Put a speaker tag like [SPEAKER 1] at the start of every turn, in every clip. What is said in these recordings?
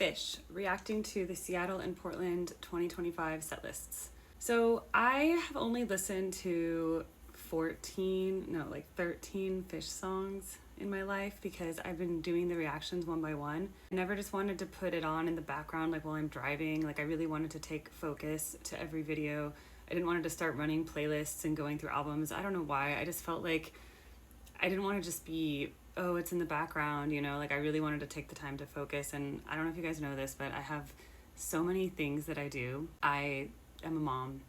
[SPEAKER 1] Phish, reacting to the Seattle and Portland 2025 set lists. So I have only listened to 13 Phish songs in my life because I've been doing the reactions one by one. I never just wanted to put it on in the background like while I'm driving. Like I really wanted to take focus to every video. I didn't want to start running playlists and going through albums. I don't know why. I just felt like I didn't want to just be, oh, it's in the background, you know, like I really wanted to take the time to focus. And I don't know if you guys know this, but I have so many things that I do. I am a mom.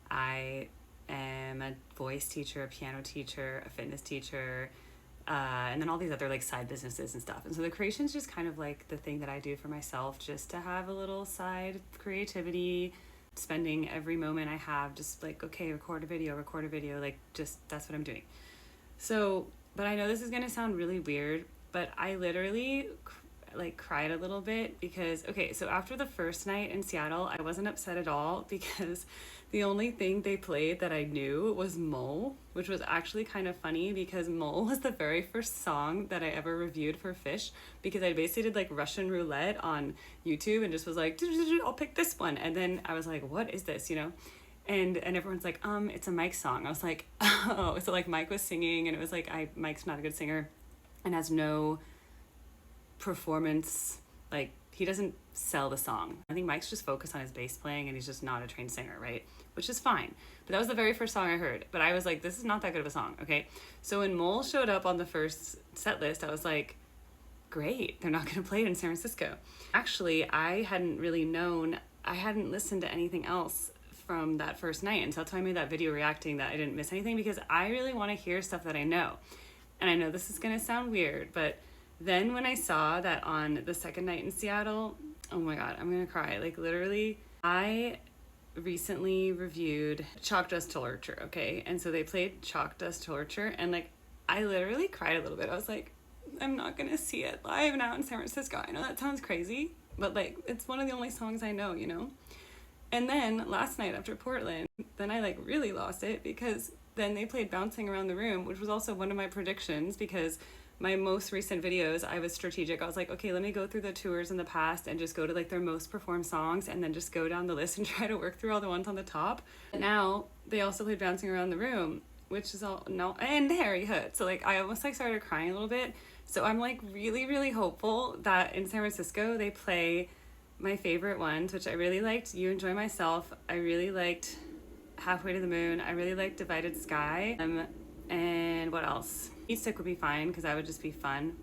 [SPEAKER 1] I am a voice teacher, a piano teacher, a fitness teacher, and then all these other like side businesses and stuff. And so the creation is just kind of like the thing that I do for myself, just to have a little side creativity, spending every moment I have just like, okay, record a video, like just that's what I'm doing. So, but I know this is gonna sound really weird, but I literally like cried a little bit because, okay, so after the first night in Seattle, I wasn't upset at all because the only thing they played that I knew was Mole, which was actually kind of funny because Mole was the very first song that I ever reviewed for Phish, because I basically did like Russian roulette on YouTube and just was like, I'll pick this one. And then I was like, what is this, you know? And everyone's like, it's a Mike song. I was like, oh, so like Mike was singing and it was like, Mike's not a good singer and has no performance, like he doesn't sell the song. I think Mike's just focused on his bass playing and he's just not a trained singer, right? Which is fine. But that was the very first song I heard. But I was like, this is not that good of a song, okay? So when Mole showed up on the first set list, I was like, great, they're not gonna play it in San Francisco. Actually, I hadn't listened to anything else from that first night until I made that video reacting that I didn't miss anything, because I really want to hear stuff that I know. And I know this is gonna sound weird, but then when I saw that on the second night in Seattle, oh my God, I'm gonna cry. Like literally, I recently reviewed Chalk Dust Torture, okay? And so they played Chalk Dust Torture and like, I literally cried a little bit. I was like, I'm not gonna see it live now in San Francisco. I know that sounds crazy, but like, it's one of the only songs I know, you know? And then last night after Portland, then I like really lost it because then they played Bouncing Around the Room, which was also one of my predictions, because my most recent videos, I was strategic. I was like, okay, let me go through the tours in the past and just go to like their most performed songs and then just go down the list and try to work through all the ones on the top. Now they also played Bouncing Around the Room, which is all, no, and Harry Hood. So like I almost like started crying a little bit. So I'm like really, really hopeful that in San Francisco they play my favorite ones, which I really liked You Enjoy Myself. I really liked Halfway to the Moon. I really liked Divided Sky. And what else? Meat Stick would be fine because that would just be fun.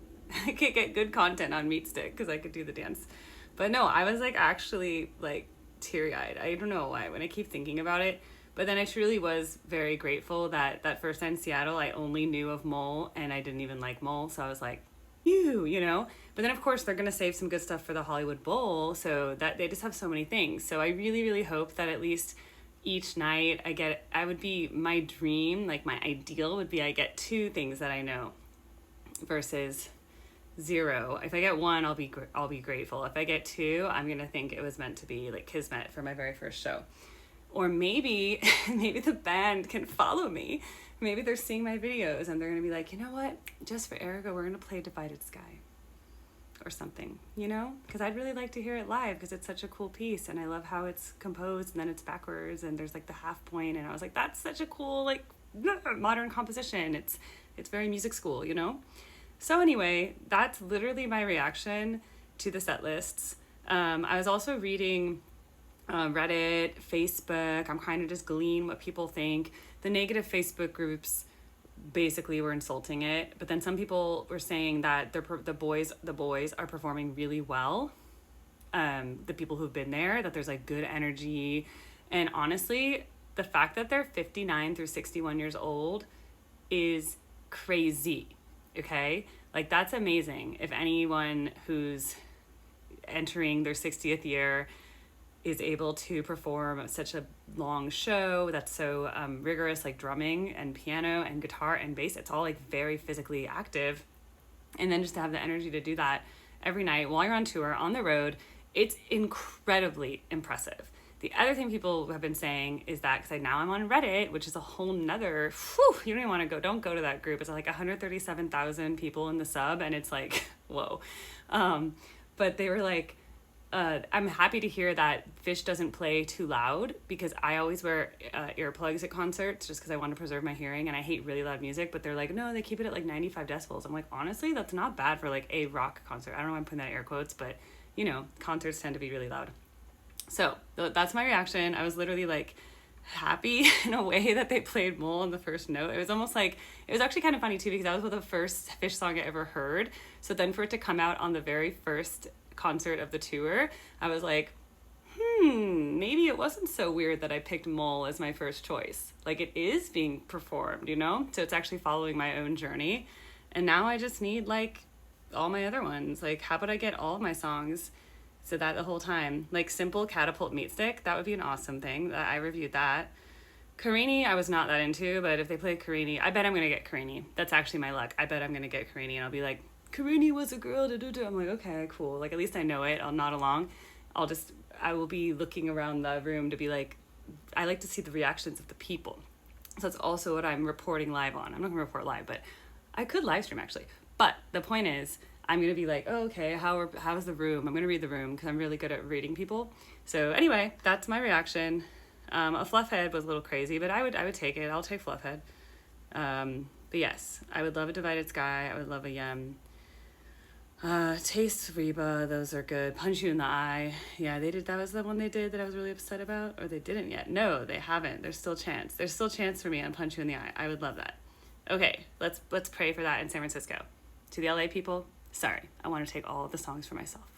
[SPEAKER 1] I could get good content on Meat Stick because I could do the dance. But no, I was like actually like teary-eyed. I don't know why when I keep thinking about it. But then I truly was very grateful that first time in Seattle, I only knew of Mole and I didn't even like Mole. So I was like, you know? But then of course they're gonna save some good stuff for the Hollywood Bowl. So that they just have so many things. So I really, really hope that at least each night I would be, my dream, like my ideal would be I get 2 things that I know versus 0. If I get 1, I'll be grateful. If I get 2, I'm gonna think it was meant to be like kismet for my very first show. Or maybe the band can follow me. Maybe they're seeing my videos and they're gonna be like, you know what, just for Erica, we're gonna play Divided Sky or something, you know? Because I'd really like to hear it live because it's such a cool piece and I love how it's composed and then it's backwards and there's like the half point, and I was like, that's such a cool like modern composition. It's very music school, you know? So anyway, that's literally my reaction to the set lists. I was also reading Reddit, Facebook. I'm kind of just gleaning what people think. The negative Facebook groups basically were insulting it, but then some people were saying that the boys are performing really well. The people who've been there, that there's like good energy, and honestly, the fact that they're 59 through 61 years old is crazy. Okay, like that's amazing. If anyone who's entering their 60th year is able to perform such a long show that's so rigorous, like drumming and piano and guitar and bass, it's all like very physically active. And then just to have the energy to do that every night while you're on tour, on the road, it's incredibly impressive. The other thing people have been saying is that, because now I'm on Reddit, which is a whole nother, you don't even want to go, don't go to that group. It's like 137,000 people in the sub and it's like, whoa. But they were like, I'm happy to hear that Phish doesn't play too loud, because I always wear earplugs at concerts just because I want to preserve my hearing, and I hate really loud music. But they're like, no, they keep it at like 95 decibels. I'm like, honestly, that's not bad for like a rock concert. I don't know why I'm putting that in air quotes, but you know, concerts tend to be really loud. So that's my reaction. I was literally like happy in a way that they played Mole on the first note. It was almost like, it was actually kind of funny too, because that was the first Phish song I ever heard. So then for it to come out on the very first concert of the tour, I was like, maybe it wasn't so weird that I picked Mole as my first choice. Like, it is being performed, you know? So it's actually following my own journey. And now I just need like all my other ones. Like, how about I get all of my songs so that the whole time, like Simple Catapult Meat Stick, that would be an awesome thing. I reviewed that. Carini, I was not that into, but if they play Carini, I bet I'm gonna get Carini. That's actually my luck. I bet I'm gonna get Carini, and I'll be like, Carini was a girl, I'm like, okay, cool. Like, at least I know it. I'll nod along. I will be looking around the room to be like, I like to see the reactions of the people. So that's also what I'm reporting live on. I'm not gonna report live, but I could live stream actually. But the point is, I'm gonna be like, oh, okay, how's the room? I'm gonna read the room because I'm really good at reading people. So anyway, that's my reaction. A Fluffhead was a little crazy, but I would take it. I'll take Fluffhead. But yes, I would love a Divided Sky. I would love a Yem. Taste Reba, those are good. Punch You in the Eye. Yeah, they did. That was the one they did that I was really upset about. Or they didn't yet. No, they haven't. There's still chance. There's still chance for me on Punch You in the Eye. I would love that. Okay, let's pray for that in San Francisco. To the LA people, sorry, I want to take all of the songs for myself.